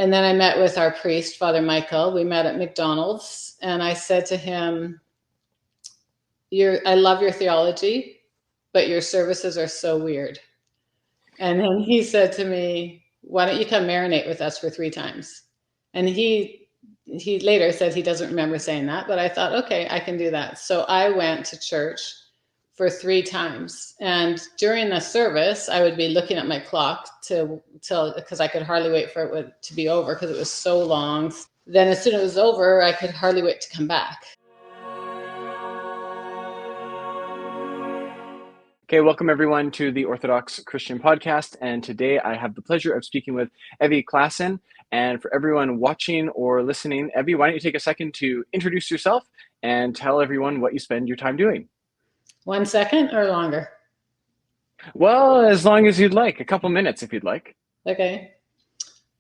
And then I met with our priest, Father Michael. We met at McDonald's, and I said to him, I love your theology, but your services are so weird. And then he said to me, why don't you come marinate with us for 3 times? And he later said he doesn't remember saying that, but I thought, okay, I can do that. So I went to church for 3 times. And during the service, I would be looking at my clock because I could hardly wait for it to be over because it was so long. Then as soon as it was over, I could hardly wait to come back. Okay, welcome everyone to the Orthodox Christian Podcast. And today I have the pleasure of speaking with Evy Klassen. And for everyone watching or listening, Evy, why don't you take a second to introduce yourself and tell everyone what you spend your time doing? 1 second or longer? Well, as long as you'd like, a couple minutes if you'd like. Okay.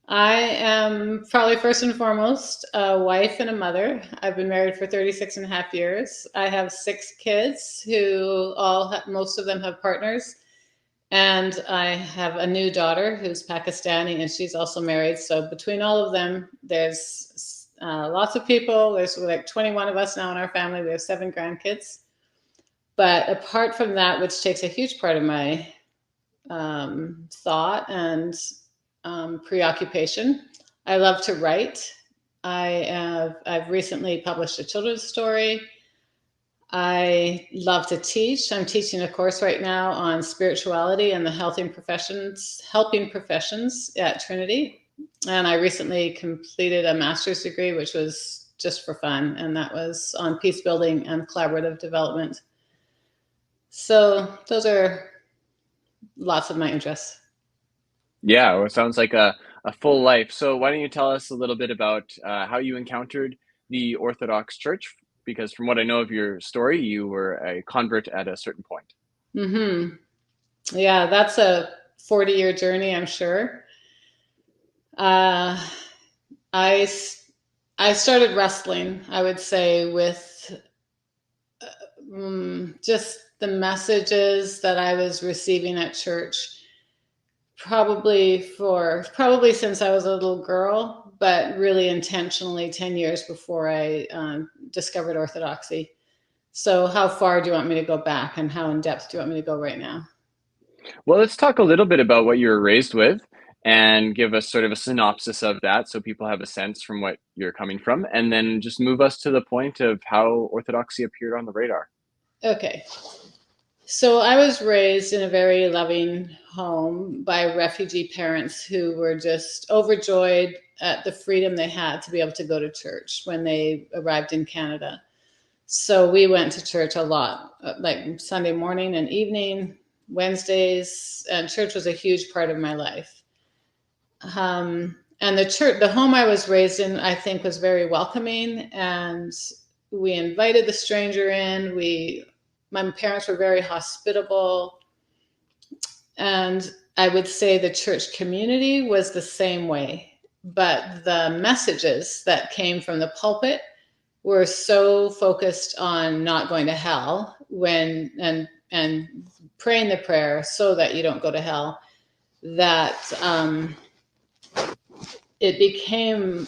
I am probably first and foremost a wife and a mother. I've been married for 36 and a half years. I have 6 kids who most of them have partners. And I have a new daughter who's Pakistani, and she's also married. So between all of them, there's lots of people. There's like 21 of us now in our family. We have 7 grandkids. But apart from that, which takes a huge part of my thought and preoccupation, I love to write. I've recently published a children's story. I love to teach. I'm teaching a course right now on spirituality and the helping professions at Trinity. And I recently completed a master's degree, which was just for fun. And that was on peacebuilding and collaborative development. So those are lots of my interests. Yeah, well, it sounds like a full life. So why don't you tell us a little bit about how you encountered the Orthodox Church? Because from what I know of your story, you were a convert at a certain point. Mm-hmm. Yeah, that's a 40-year journey, I'm sure. I started wrestling, I would say, with just the messages that I was receiving at church, probably since I was a little girl, but really intentionally 10 years before I discovered Orthodoxy. So how far do you want me to go back, and how in depth do you want me to go right now? Well, let's talk a little bit about what you were raised with and give us sort of a synopsis of that so people have a sense from what you're coming from, and then just move us to the point of how Orthodoxy appeared on the radar. Okay. So I was raised in a very loving home by refugee parents who were just overjoyed at the freedom they had to be able to go to church when they arrived in Canada. So we went to church a lot, like Sunday morning and evening, Wednesdays, and church was a huge part of my life. And the home I was raised in, I think, was very welcoming, and we invited the stranger in. My parents were very hospitable, and I would say the church community was the same way. But the messages that came from the pulpit were so focused on not going to hell and praying the prayer so that you don't go to hell, that it became,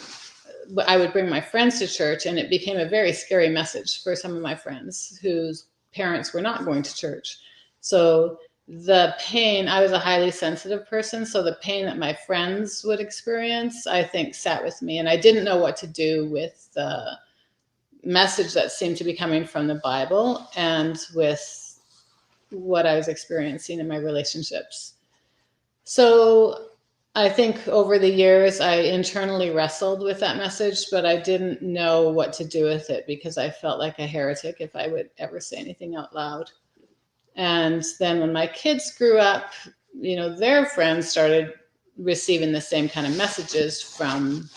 I would bring my friends to church, and it became a very scary message for some of my friends whose parents were not going to church. So the pain, I was a highly sensitive person, so the pain that my friends would experience, I think, sat with me, and I didn't know what to do with the message that seemed to be coming from the Bible and with what I was experiencing in my relationships. So I think over the years, I internally wrestled with that message, but I didn't know what to do with it because I felt like a heretic if I would ever say anything out loud. And then when my kids grew up, their friends started receiving the same kind of messages from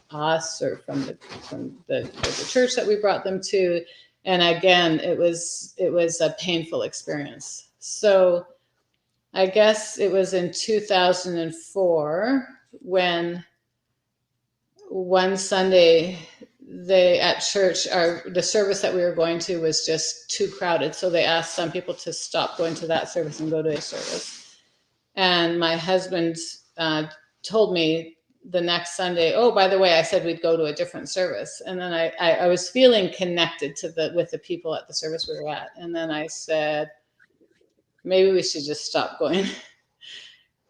us or from the church that we brought them to. And again, it was a painful experience. So I guess it was in 2004 when one Sunday at church, the service that we were going to was just too crowded. So they asked some people to stop going to that service and go to a service. And my husband told me the next Sunday, oh, by the way, I said we'd go to a different service. And then I was feeling connected with the people at the service we were at. And then I said, maybe we should just stop going.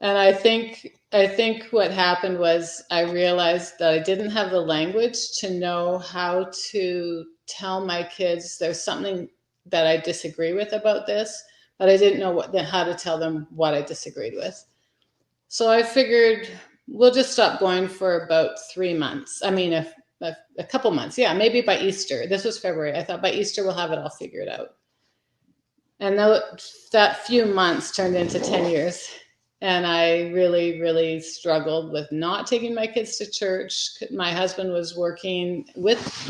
And I think what happened was I realized that I didn't have the language to know how to tell my kids there's something that I disagree with about this, but I didn't know how to tell them what I disagreed with. So I figured we'll just stop going for about 3 months. I mean, a couple months. Yeah, maybe by Easter. This was February. I thought by Easter we'll have it all figured out. And that few months turned into 10 years. And I really, really struggled with not taking my kids to church. My husband was working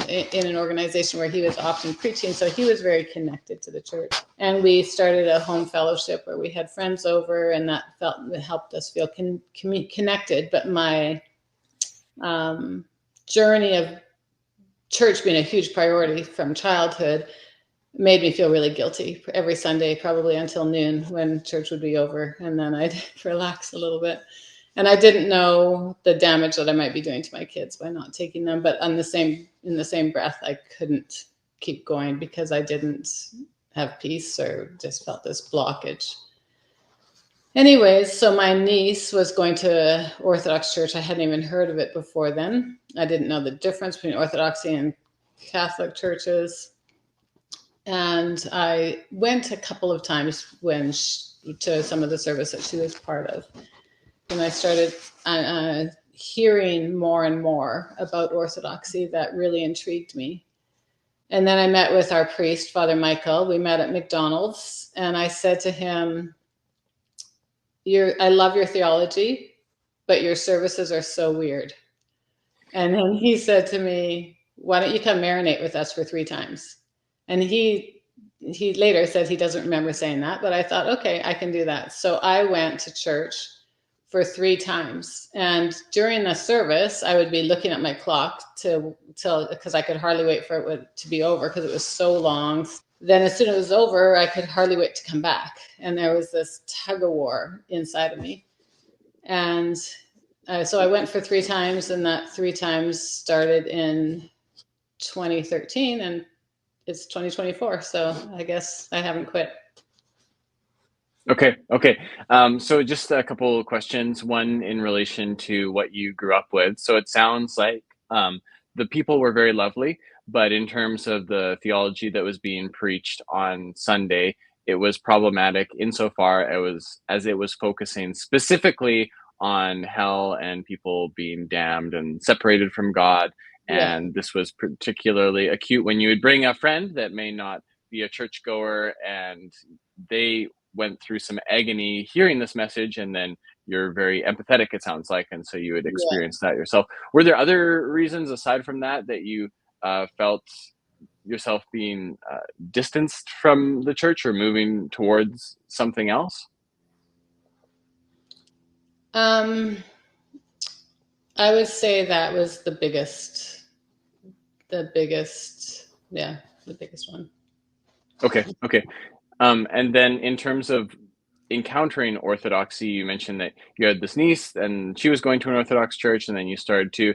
in an organization where he was often preaching, so he was very connected to the church. And we started a home fellowship where we had friends over, and that helped us feel connected. But my journey of church being a huge priority from childhood made me feel really guilty every Sunday, probably until noon when church would be over, and then I'd relax a little bit. And I didn't know the damage that I might be doing to my kids by not taking them. But in the same breath, I couldn't keep going because I didn't have peace or just felt this blockage. Anyways, so my niece was going to Orthodox church. I hadn't even heard of it before then. I didn't know the difference between Orthodoxy and Catholic churches. And I went a couple of times to some of the service that she was part of. And I started hearing more and more about Orthodoxy that really intrigued me. And then I met with our priest, Father Michael. We met at McDonald's. And I said to him, I love your theology, but your services are so weird. And then he said to me, why don't you come marinate with us for 3 times? And he later said he doesn't remember saying that, but I thought, okay, I can do that. So I went to church for 3 times. And during the service, I would be looking at my clock because I could hardly wait for it to be over because it was so long. Then as soon as it was over, I could hardly wait to come back. And there was this tug of war inside of me. And so I went for 3 times, and that 3 times started in 2013, and it's 2024, so I guess I haven't quit. Okay. So just a couple of questions. One in relation to what you grew up with. So it sounds like the people were very lovely, but in terms of the theology that was being preached on Sunday, it was problematic insofar as it was focusing specifically on hell and people being damned and separated from God. And Yeah. this was particularly acute when you would bring a friend that may not be a churchgoer, and they went through some agony hearing this message, and then you're very empathetic, it sounds like, and so you would experience that yourself. Were there other reasons aside from that you felt yourself being distanced from the church or moving towards something else? I would say that was the biggest one. Okay. And then in terms of encountering Orthodoxy, you mentioned that you had this niece and she was going to an Orthodox church, and then you started to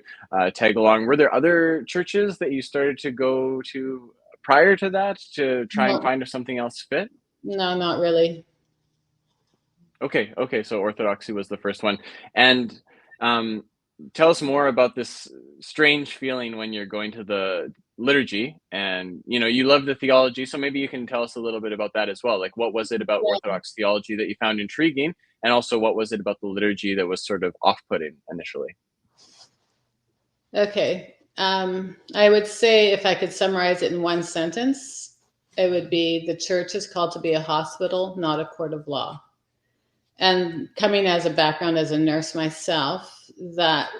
tag along. Were there other churches that you started to go to prior to that to try and find if something else fit? No, not really. Okay. So Orthodoxy was the first one. And tell us more about this strange feeling when you're going to the liturgy, and you love the theology, so maybe you can tell us a little bit about that as well. Like, what was it about Orthodox theology that you found intriguing, and also what was it about the liturgy that was sort of off-putting initially? Okay. I would say if I could summarize it in one sentence, it would be the church is called to be a hospital, not a court of law. And coming as a background as a nurse myself, that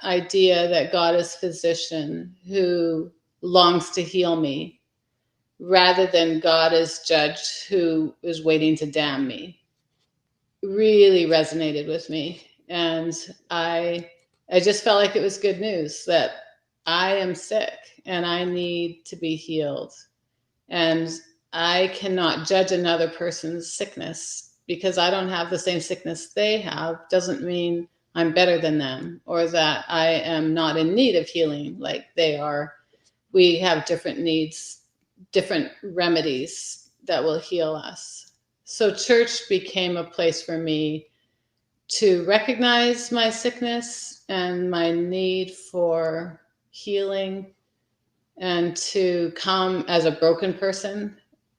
idea that God is physician who longs to heal me rather than God is judge who is waiting to damn me really resonated with me. And I just felt like it was good news that I am sick and I need to be healed. And I cannot judge another person's sickness because I don't have the same sickness they have. Doesn't mean I'm better than them, or that I am not in need of healing like they are. We have different needs, different remedies that will heal us. So church became a place for me to recognize my sickness and my need for healing, and to come as a broken person,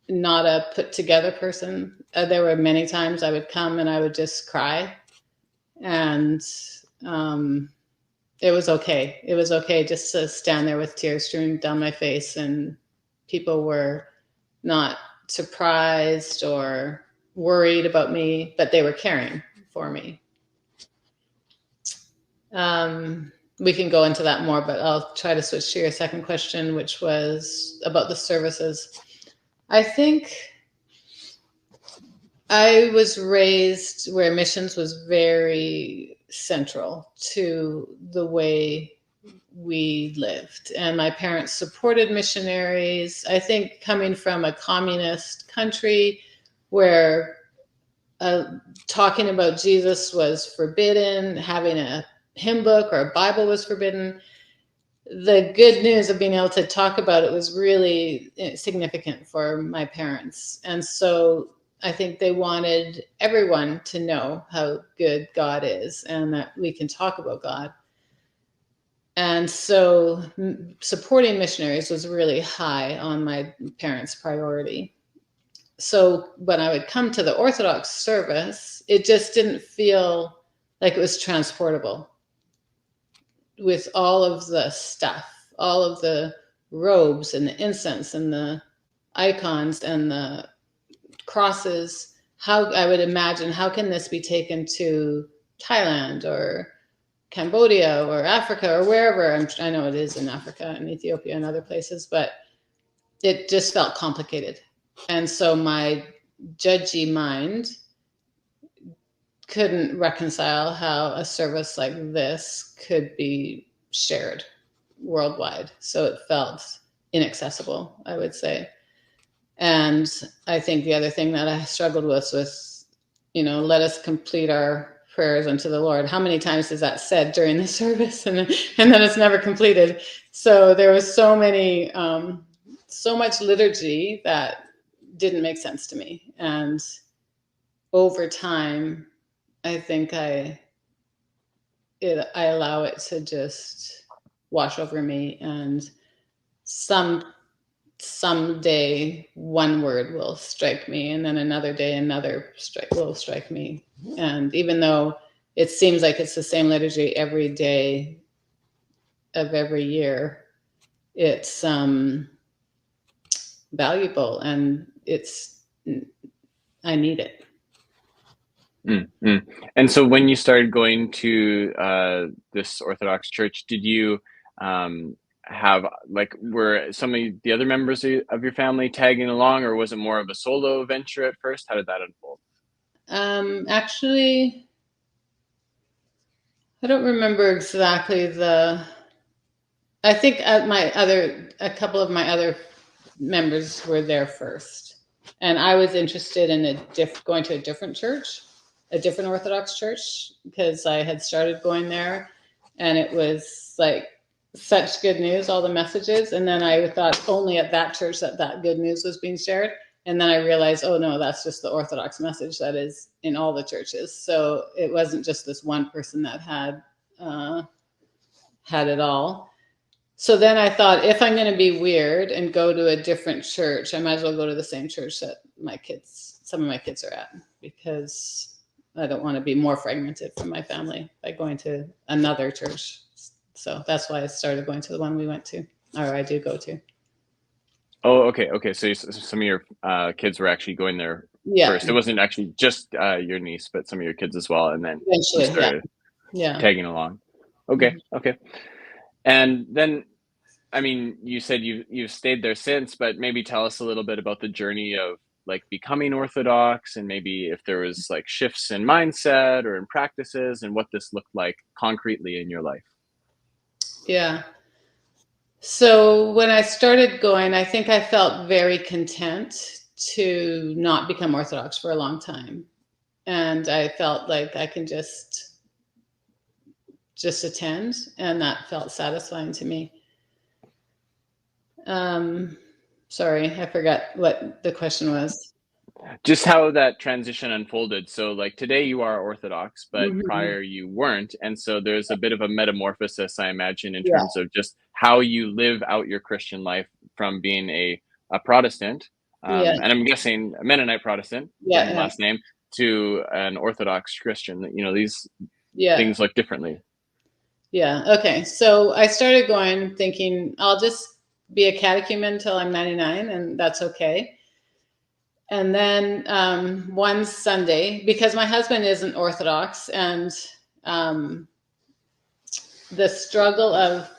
not a put together person. There were many times I would come and I would just cry, and it was okay. It was okay just to stand there with tears streaming down my face, and people were not surprised or worried about me, but they were caring for me. We can go into that more, but I'll try to switch to your second question, which was about the services. I think I was raised where missions was very central to the way we lived. And my parents supported missionaries. I think coming from a communist country where talking about Jesus was forbidden, having a hymn book or a Bible was forbidden, the good news of being able to talk about it was really significant for my parents. And so I think they wanted everyone to know how good God is and that we can talk about God. And so supporting missionaries was really high on my parents' priority. So when I would come to the Orthodox service, it just didn't feel like it was transportable with all of the stuff, all of the robes and the incense and the icons and the crosses. How I would imagine, how can this be taken to Thailand or Cambodia or Africa or wherever? I know it is in Africa and Ethiopia and other places, but it just felt complicated. And so my judgy mind couldn't reconcile how a service like this could be shared worldwide. So it felt inaccessible, I would say. And I think the other thing that I struggled with was, let us complete our prayers unto the Lord. How many times is that said during the service? And then it's never completed. So there was so much liturgy that didn't make sense to me. And over time, I think I allow it to just wash over me, and someday one word will strike me, and then another day another will strike me. And even though it seems like it's the same liturgy every day of every year, it's valuable, and I need it. Mm-hmm. And so when you started going to this Orthodox church, did you have, were some of the other members of your family tagging along, or was it more of a solo venture at first? How did that unfold? Actually, I don't remember exactly I think a couple of my other members were there first, and I was interested in going to a different church, a different Orthodox church, because I had started going there, and it was like such good news, all the messages. And then I thought only at that church that good news was being shared. And then I realized, oh no, that's just the Orthodox message that is in all the churches. So it wasn't just this one person that had it all. So then I thought, if I'm going to be weird and go to a different church, I might as well go to the same church that some of my kids are at, because I don't want to be more fragmented from my family by going to another church. So that's why I started going to the one we went to, or I do go to. Oh, okay. So some of your kids were actually going there first. It wasn't actually just your niece, but some of your kids as well, and then you started tagging along. Okay, mm-hmm. Okay. And then, I mean, you said you've stayed there since, but maybe tell us a little bit about the journey of becoming Orthodox, and maybe if there was shifts in mindset or in practices, and what this looked like concretely in your life. Yeah. So when I started going, I think I felt very content to not become Orthodox for a long time. And I felt like I can just just attend, and that felt satisfying to me. Sorry, I forgot what the question was. Just how that transition unfolded. So like today you are Orthodox, but Mm-hmm. prior you weren't. And so there's a bit of a metamorphosis, I imagine, in Yeah, terms of just how you live out your Christian life from being a Protestant, yeah, and I'm guessing a Mennonite Protestant, yeah, given yeah, last name, to an Orthodox Christian. You know, these yeah. things look differently. Yeah. Okay. So I started going thinking I'll just be a catechumen until I'm 99, and that's okay. And then one Sunday, because my husband isn't Orthodox, and um, the struggle of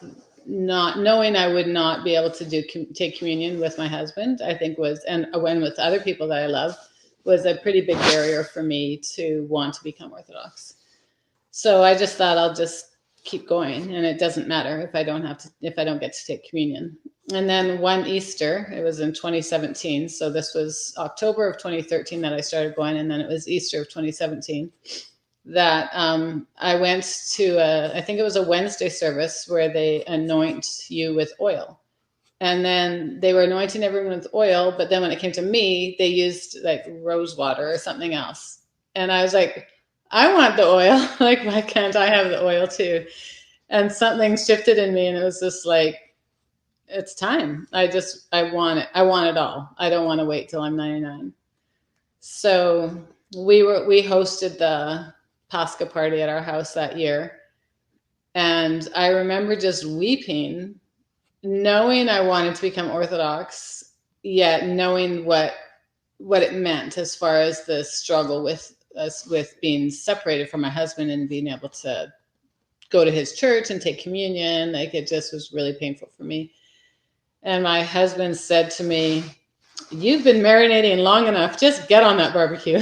not knowing I would not be able to take communion with my husband, I think was, and when with other people that I love, was a pretty big barrier for me to want to become Orthodox. So I just thought I'll just keep going, and it doesn't matter if I don't get to take communion. And then one Easter, it was in 2017. So this was October of 2013 that I started going, and then it was Easter of 2017 that I went to I think it was a Wednesday service where they anoint you with oil. And then they were anointing everyone with oil, but then when it came to me, they used like rose water or something else. And I was like, I want the oil. Like, why can't I have the oil too? And something shifted in me, and it was just like, it's time. I want it. I want it all. I don't want to wait till I'm 99. So we hosted the Pascha party at our house that year. And I remember just weeping, knowing I wanted to become Orthodox, yet knowing what it meant as far as the struggle with us with being separated from my husband and being able to go to his church and take communion. Like, it just was really painful for me. And my husband said to me, "You've been marinating long enough. Just get on that barbecue."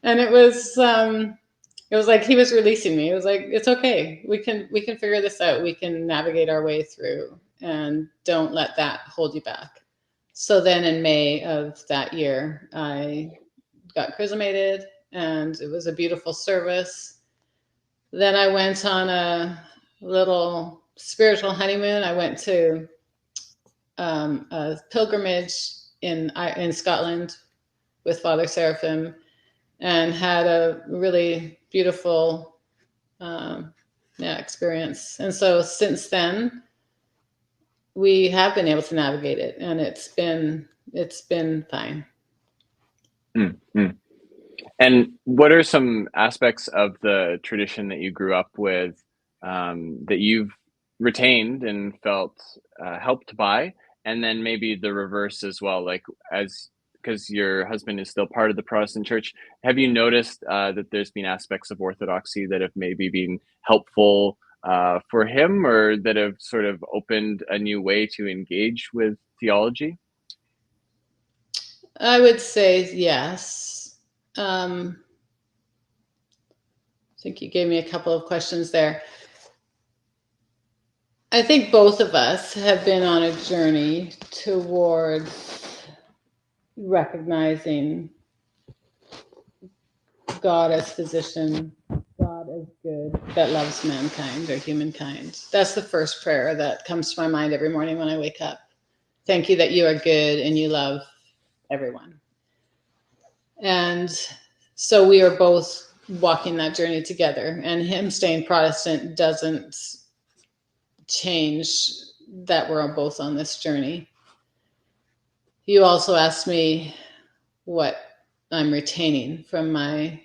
And it was like he was releasing me. It was like, it's okay. We can figure this out. We can navigate our way through, and don't let that hold you back. So then in May of that year, I got chrismated, and it was a beautiful service. Then I went on a little spiritual honeymoon. I went to a pilgrimage in Scotland with Father Seraphim, and had a really beautiful experience. And so since then, we have been able to navigate it, and it's been fine. Mm-hmm. And what are some aspects of the tradition that you grew up with, that you've retained and felt helped by? And then maybe the reverse as well, like as because your husband is still part of the Protestant church, have you noticed that there's been aspects of Orthodoxy that have maybe been helpful for him, or that have sort of opened a new way to engage with theology? I would say yes. I think you gave me a couple of questions there. I think both of us have been on a journey towards recognizing God as physician, God as good, that loves mankind or humankind. That's the first prayer that comes to my mind every morning when I wake up. Thank you that you are good and you love everyone. And so we are both walking that journey together. And him staying Protestant doesn't change that we're both on this journey. You also asked me what I'm retaining from I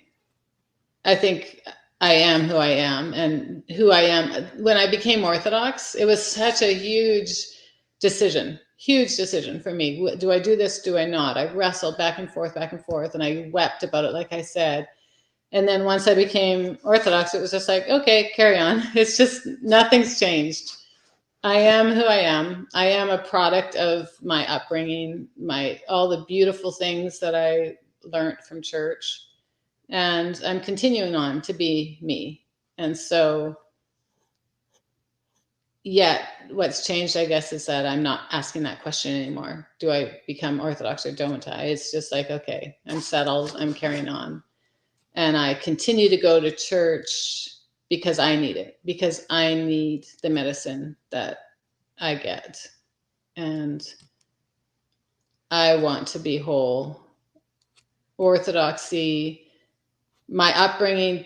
think I am who I am, and who I am. When I became Orthodox, it was such a huge decision for me. Do I do this? Do I not? I wrestled back and forth, and I wept about it, like I said. And then once I became Orthodox, it was just like, okay, carry on. It's just nothing's changed. I am who I am. I am a product of my upbringing, all the beautiful things that I learned from church, and I'm continuing on to be me. And so, yet what's changed, I guess, is that I'm not asking that question anymore. Do I become Orthodox or don't I? It's just like, okay, I'm settled, I'm carrying on. And I continue to go to church because I need it, because I need the medicine that I get. And I want to be whole. Orthodoxy, my upbringing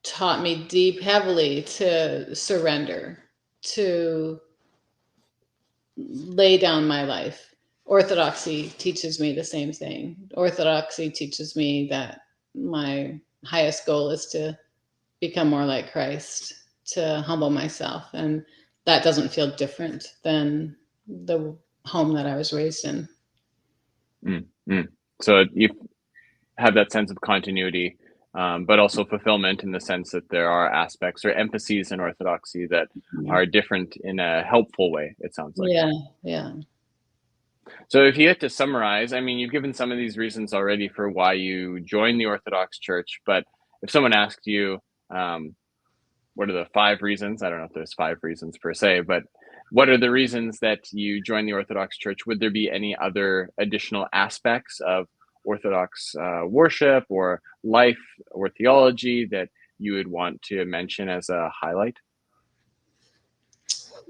taught me heavily to surrender, to lay down my life. Orthodoxy teaches me the same thing. Orthodoxy teaches me that my highest goal is to become more like Christ, to humble myself. And that doesn't feel different than the home that I was raised in. So you have that sense of continuity, but also fulfillment in the sense that there are aspects or emphases in Orthodoxy that are different in a helpful way, it sounds like. Yeah. So if you had to summarize, I mean, you've given some of these reasons already for why you joined the Orthodox Church, but if someone asked you, what are the 5 reasons? I don't know if there's 5 reasons per se, but what are the reasons that you joined the Orthodox Church? Would there be any other additional aspects of Orthodox worship or life or theology that you would want to mention as a highlight?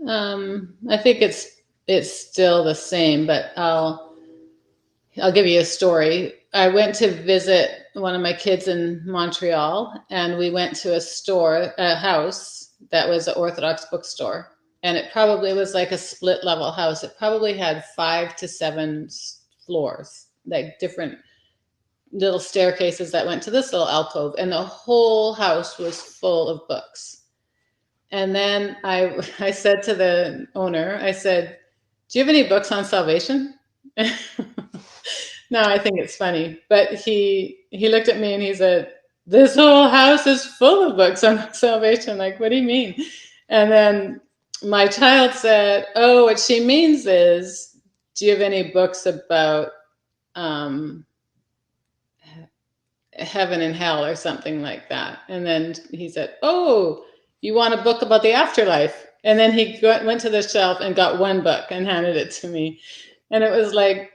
I think it's still the same, but I'll give you a story. I went to visit one of my kids in Montreal, and we went to a house that was an Orthodox bookstore. And it probably was like a split level house. It probably had 5 to 7 floors, like different little staircases that went to this little alcove. And the whole house was full of books. And then I said to the owner, I said, "Do you have any books on salvation?" No, I think it's funny. But he looked at me and he said, "This whole house is full of books on salvation." Like, what do you mean? And then my child said, "Oh, what she means is, do you have any books about um, heaven and hell or something like that?" And then he said, "Oh, you want a book about the afterlife?" And then he went to the shelf and got one book and handed it to me. And it was like,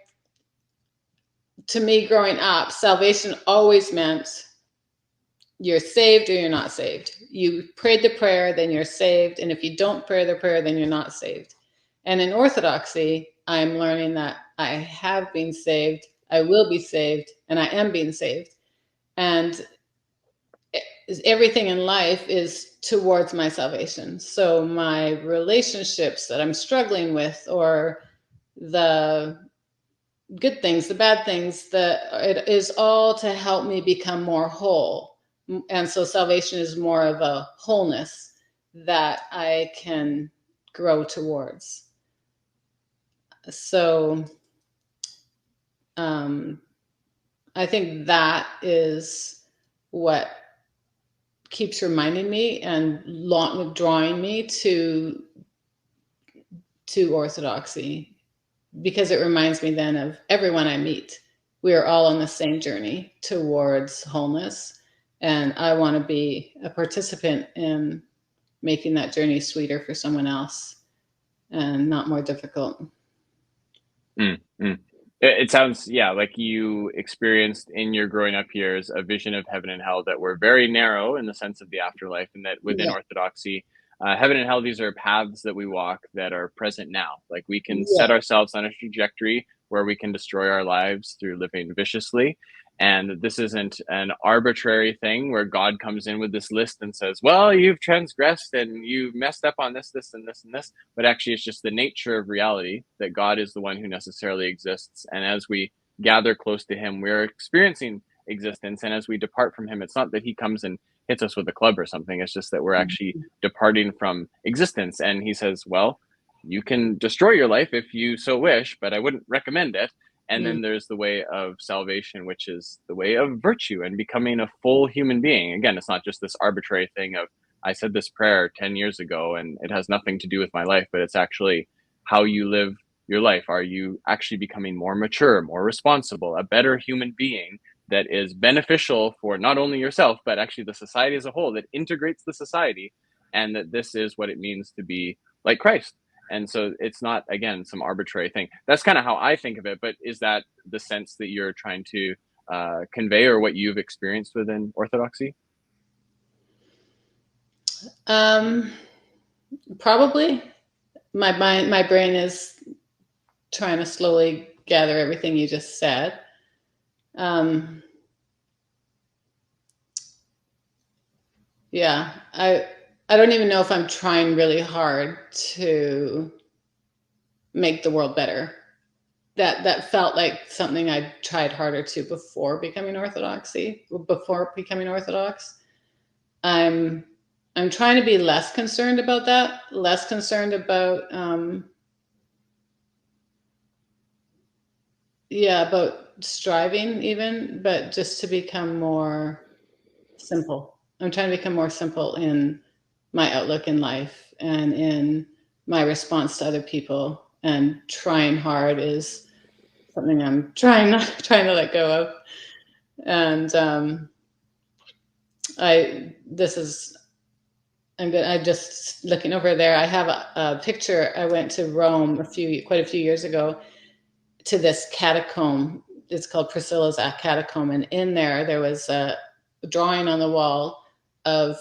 to me growing up, salvation always meant you're saved or you're not saved. You prayed the prayer, then you're saved. And if you don't pray the prayer, then you're not saved. And in Orthodoxy, I'm learning that I have been saved, I will be saved, and I am being saved. And everything in life is towards my salvation. So my relationships that I'm struggling with, or the good things, the bad things, it is all to help me become more whole. And so salvation is more of a wholeness that I can grow towards. So I think that is what keeps reminding me and drawing me to Orthodoxy, because it reminds me then of everyone I meet. We are all on the same journey towards wholeness, and I want to be a participant in making that journey sweeter for someone else and not more difficult. It sounds, yeah, like you experienced in your growing up years a vision of heaven and hell that were very narrow in the sense of the afterlife, and that within Yeah. Orthodoxy, heaven and hell, these are paths that we walk that are present now. Like we can set Yeah. ourselves on a trajectory where we can destroy our lives through living viciously. And this isn't an arbitrary thing where God comes in with this list and says, well, you've transgressed and you've messed up on this, this, and this, and this. But actually, it's just the nature of reality that God is the one who necessarily exists. And as we gather close to him, we're experiencing existence. And as we depart from him, it's not that he comes and hits us with a club or something. It's just that we're actually departing from existence. And he says, well, you can destroy your life if you so wish, but I wouldn't recommend it. And then there's the way of salvation, which is the way of virtue and becoming a full human being. Again, it's not just this arbitrary thing of, I said this prayer 10 years ago and it has nothing to do with my life, but it's actually how you live your life. Are you actually becoming more mature, more responsible, a better human being that is beneficial for not only yourself, but actually the society as a whole, that integrates the society, and that this is what it means to be like Christ? And so it's not, again, some arbitrary thing. That's kind of how I think of it. But is that the sense that you're trying to convey, or what you've experienced within Orthodoxy? Probably. My brain is trying to slowly gather everything you just said. Yeah, I don't even know if I'm trying really hard to make the world better. That felt like something I tried harder to before becoming Orthodox. I'm I'm trying to be less concerned about that, less concerned about about striving even, but just to become more simple. I'm trying to become more simple in my outlook in life and in my response to other people. And trying hard is something I'm trying to let go of. And I this is I'm just looking over there. I have a picture. I went to Rome quite a few years ago to this catacomb. It's called Priscilla's Catacomb, and in there was a drawing on the wall of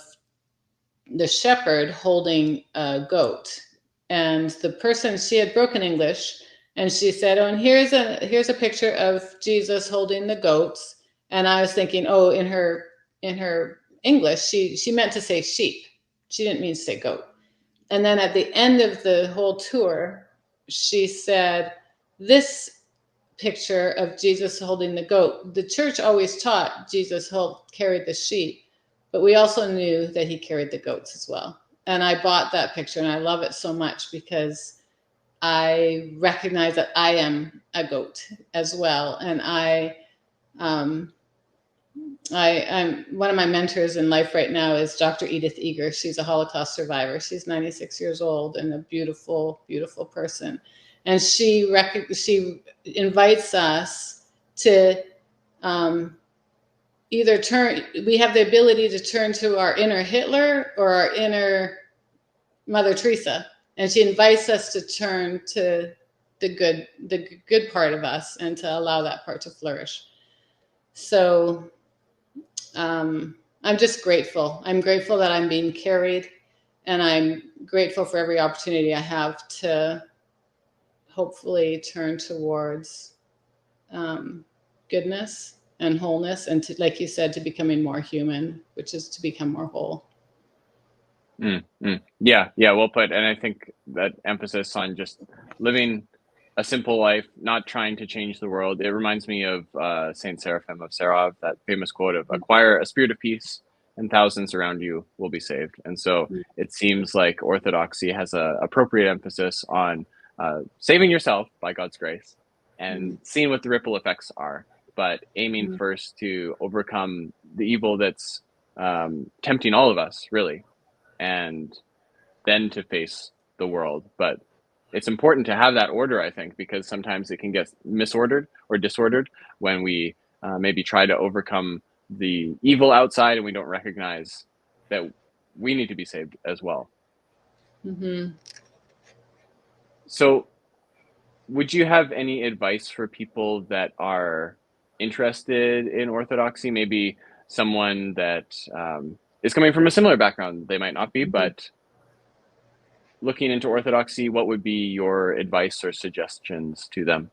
the shepherd holding a goat, and the person, she had broken English, and she said, "Oh, and here's a picture of Jesus holding the goats." And I was thinking, oh, in her English, she meant to say sheep. She didn't mean to say goat. And then at the end of the whole tour, she said, "This picture of Jesus holding the goat, the church always taught Jesus carried the sheep, but we also knew that he carried the goats as well." And I bought that picture, and I love it so much because I recognize that I am a goat as well. And um, I'm one of my mentors in life right now is Dr. Edith Eger. She's a Holocaust survivor. She's 96 years old and a beautiful, beautiful person. And she invites us to either turn. We have the ability to turn to our inner Hitler or our inner Mother Teresa, and she invites us to turn to the good part of us, and to allow that part to flourish. So I'm just grateful. I'm grateful that I'm being carried, and I'm grateful for every opportunity I have to hopefully turn towards goodness and wholeness, and to, like you said, to becoming more human, which is to become more whole. Yeah, well put. And I think that emphasis on just living a simple life, not trying to change the world. It reminds me of Saint Seraphim of Sarov, that famous quote of "Acquire a spirit of peace, and thousands around you will be saved." And so it seems like Orthodoxy has a appropriate emphasis on saving yourself by God's grace and seeing what the ripple effects are, but aiming first to overcome the evil that's tempting all of us, really, and then to face the world. But it's important to have that order, I think, because sometimes it can get misordered or disordered when we maybe try to overcome the evil outside and we don't recognize that we need to be saved as well. Mm-hmm. So would you have any advice for people that are interested in Orthodoxy? Maybe someone that is coming from a similar background. They might not be, but looking into Orthodoxy, what would be your advice or suggestions to them?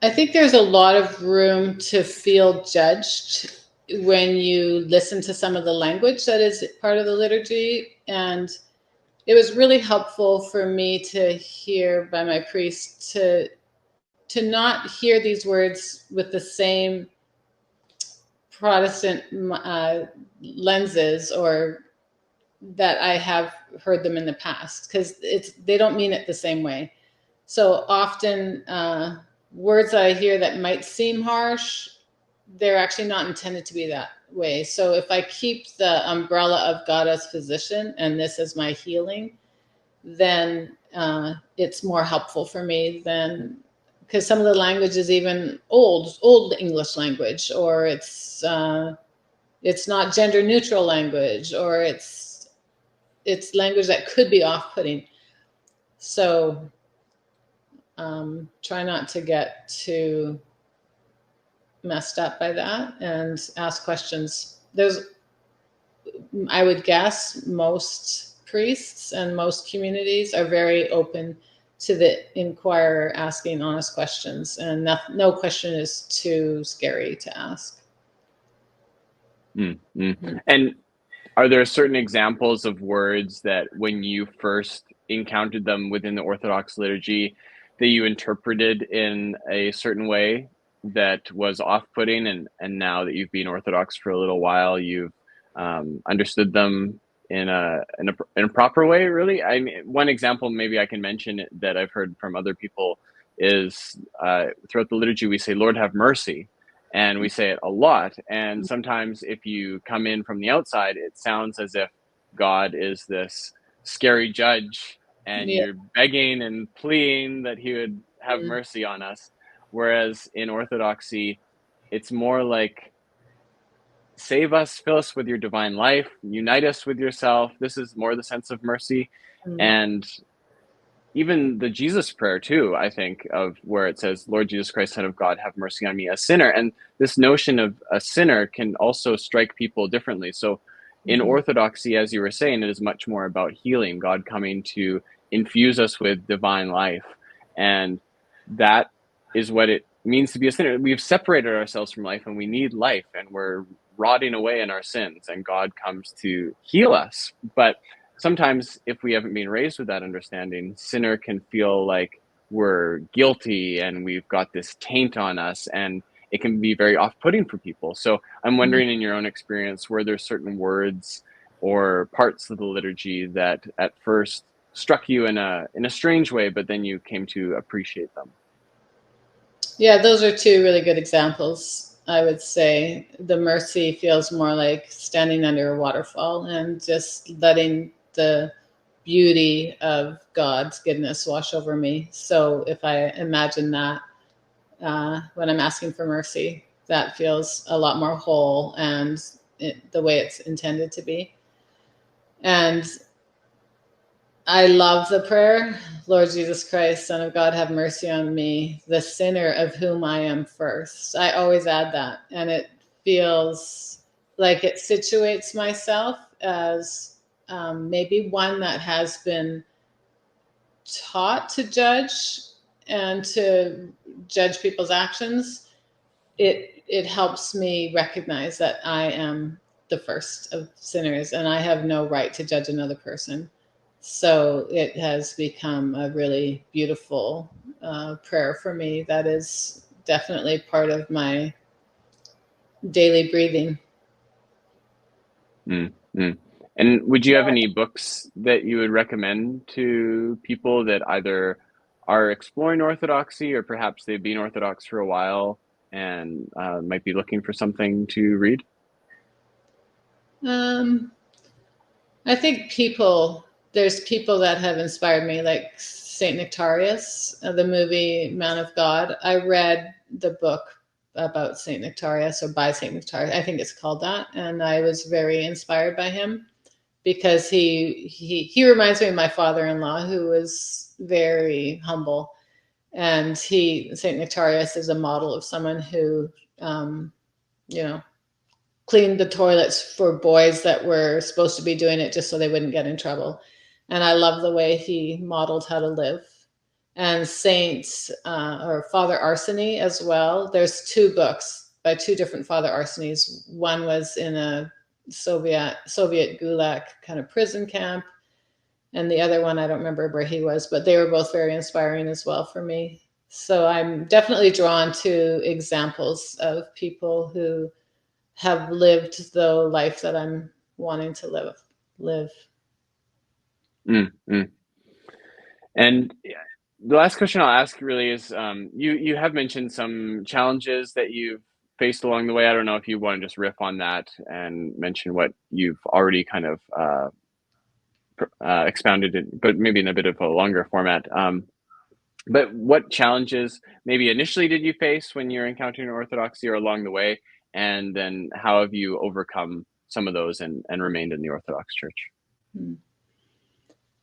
I think there's a lot of room to feel judged when you listen to some of the language that is part of the liturgy. And it was really helpful for me to hear by my priest to not hear these words with the same Protestant lenses, or that I have heard them in the past, because they don't mean it the same way. So often words I hear that might seem harsh, they're actually not intended to be that way. So if I keep the umbrella of God as physician and this is my healing, then it's more helpful for me than, because some of the language is even old English language, or it's not gender neutral language, or it's language that could be off-putting. So try not to get too messed up by that and ask questions. I would guess most priests and most communities are very open to the inquirer asking honest questions, and no question is too scary to ask. And are there certain examples of words that when you first encountered them within the Orthodox liturgy that you interpreted in a certain way that was off-putting, and now that you've been Orthodox for a little while, you've understood them in a proper way, really? I mean, one example maybe I can mention that I've heard from other people is throughout the liturgy we say, Lord have mercy. And we say it a lot. And sometimes if you come in from the outside, it sounds as if God is this scary judge and Yeah. you're begging and pleading that he would have mercy on us. Whereas in Orthodoxy, it's more like, save us, fill us with your divine life, unite us with yourself. This is more the sense of mercy. And even the Jesus prayer too, I think, of where it says, Lord Jesus Christ, Son of God, have mercy on me, a sinner. And this notion of a sinner can also strike people differently. So in Orthodoxy, as you were saying, it is much more about healing, God coming to infuse us with divine life. And that is what it means to be a sinner. We've separated ourselves from life and we need life, and we're rotting away in our sins, and God comes to heal us. But sometimes if we haven't been raised with that understanding, sinner can feel like we're guilty and we've got this taint on us, and it can be very off-putting for people. So I'm wondering, in your own experience, were there certain words or parts of the liturgy that at first struck you in a strange way, but then you came to appreciate them? Yeah, those are two really good examples. I would say the mercy feels more like standing under a waterfall and just letting the beauty of God's goodness wash over me. So if I imagine that when I'm asking for mercy, that feels a lot more whole and the way it's intended to be. And I love the prayer, Lord Jesus Christ, Son of God, have mercy on me, the sinner of whom I am first. I always add that, and it feels like it situates myself as maybe one that has been taught to judge and to judge people's actions. It helps me recognize that I am the first of sinners and I have no right to judge another person. So it has become a really beautiful prayer for me that is definitely part of my daily breathing. Mm-hmm. And would you have any books that you would recommend to people that either are exploring Orthodoxy or perhaps they've been Orthodox for a while and might be looking for something to read? I think there's people that have inspired me, like Saint Nectarius, the movie Man of God. I read the book about Saint Nectarius, or by Saint Nectarius. I think it's called that, and I was very inspired by him because he reminds me of my father-in-law, who was very humble, and Saint Nectarius is a model of someone who, you know, cleaned the toilets for boys that were supposed to be doing it just so they wouldn't get in trouble. And I love the way he modeled how to live. And Saint or Father Arseny as well. There's two books by two different Father Arsenys. One was in a Soviet Gulag kind of prison camp, and the other one I don't remember where he was, but they were both very inspiring as well for me. So I'm definitely drawn to examples of people who have lived the life that I'm wanting to live. Mm-hmm. And the last question I'll ask really is, you have mentioned some challenges that you've faced along the way. I don't know if you want to just riff on that and mention what you've already kind of expounded it, but maybe in a bit of a longer format. But what challenges maybe initially did you face when you're encountering Orthodoxy or along the way? And then how have you overcome some of those and remained in the Orthodox Church?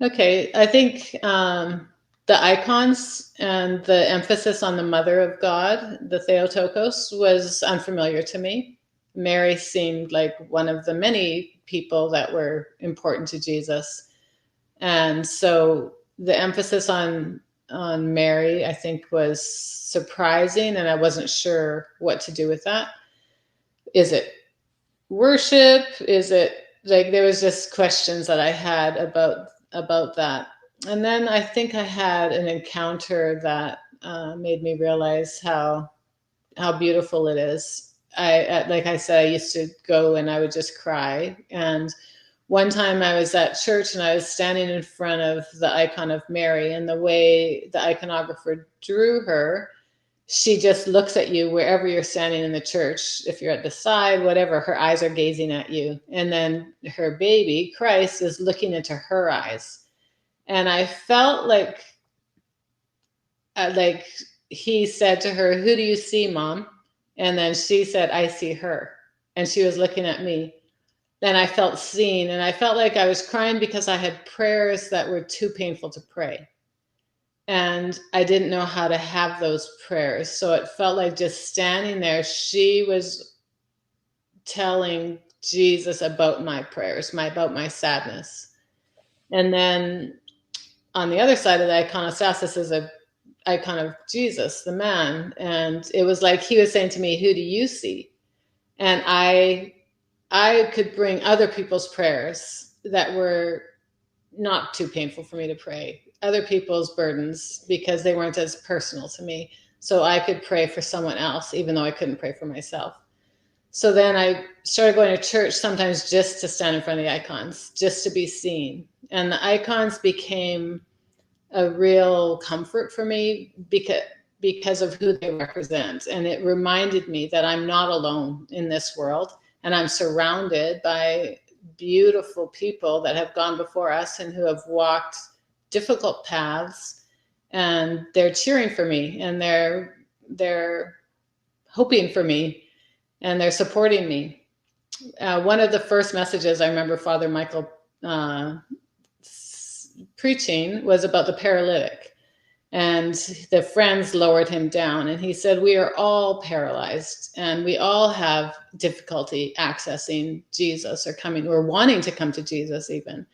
Okay, I think the icons and the emphasis on the Mother of God, the Theotokos, was unfamiliar to me. Mary seemed like one of the many people that were important to Jesus. And so the emphasis on Mary, I think, was surprising, and I wasn't sure what to do with that. Is it worship? Is it like there was just questions that I had about that. And then I think I had an encounter that made me realize how beautiful it is. Like I said, I used to go and I would just cry. And one time I was at church and I was standing in front of the icon of Mary, and the way the iconographer drew her, she just looks at you wherever you're standing in the church. If you're at the side, whatever, her eyes are gazing at you. And then her baby, Christ, is looking into her eyes. And I felt like he said to her, "Who do you see, Mom?" And then she said, "I see her." And she was looking at me. And I felt seen. And I felt like I was crying because I had prayers that were too painful to pray. And I didn't know how to have those prayers. So it felt like just standing there, she was telling Jesus about my prayers, about my sadness. And then on the other side of the iconostasis is a icon of Jesus, the man. And it was like he was saying to me, "Who do you see?" And I could bring other people's prayers that were not too painful for me to pray, other people's burdens, because they weren't as personal to me. So I could pray for someone else, even though I couldn't pray for myself. So then I started going to church sometimes just to stand in front of the icons, just to be seen. And the icons became a real comfort for me because of who they represent. And it reminded me that I'm not alone in this world, and I'm surrounded by beautiful people that have gone before us and who have walked difficult paths, and they're cheering for me, and they're hoping for me, and they're supporting me. One of the first messages I remember Father Michael preaching was about the paralytic, and the friends lowered him down, and he said, "We are all paralyzed, and we all have difficulty accessing Jesus, or coming, or wanting to come to Jesus even.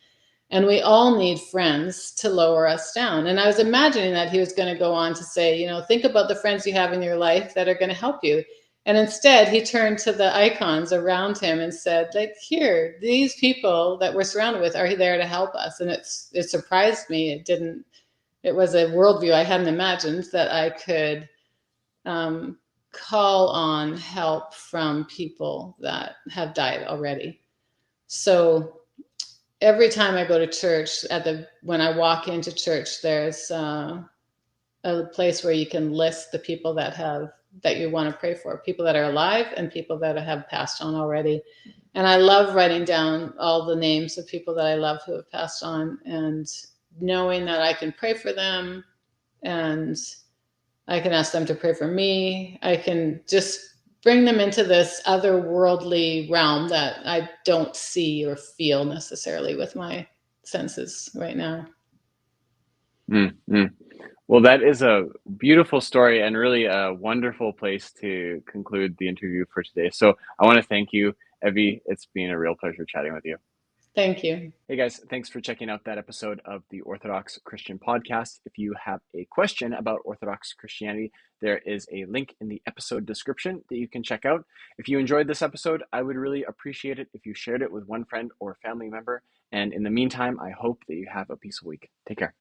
And we all need friends to lower us down." And I was imagining that he was going to go on to say, think about the friends you have in your life that are going to help you. And instead, he turned to the icons around him and said, like, "Here, these people that we're surrounded with are there to help us." And it surprised me. It was a worldview I hadn't imagined, that I could call on help from people that have died already. So every time I go to church, when I walk into church, there's a place where you can list the people that you want to pray for, people that are alive and people that have passed on already. And I love writing down all the names of people that I love who have passed on, and knowing that I can pray for them, and I can ask them to pray for me. I can just bring them into this otherworldly realm that I don't see or feel necessarily with my senses right now. Mm-hmm. Well, that is a beautiful story and really a wonderful place to conclude the interview for today. So I want to thank you, Evy. It's been a real pleasure chatting with you. Thank you. Hey guys, thanks for checking out that episode of the Orthodox Christian Podcast. If you have a question about Orthodox Christianity, there is a link in the episode description that you can check out. If you enjoyed this episode, I would really appreciate it if you shared it with one friend or family member. And in the meantime, I hope that you have a peaceful week. Take care.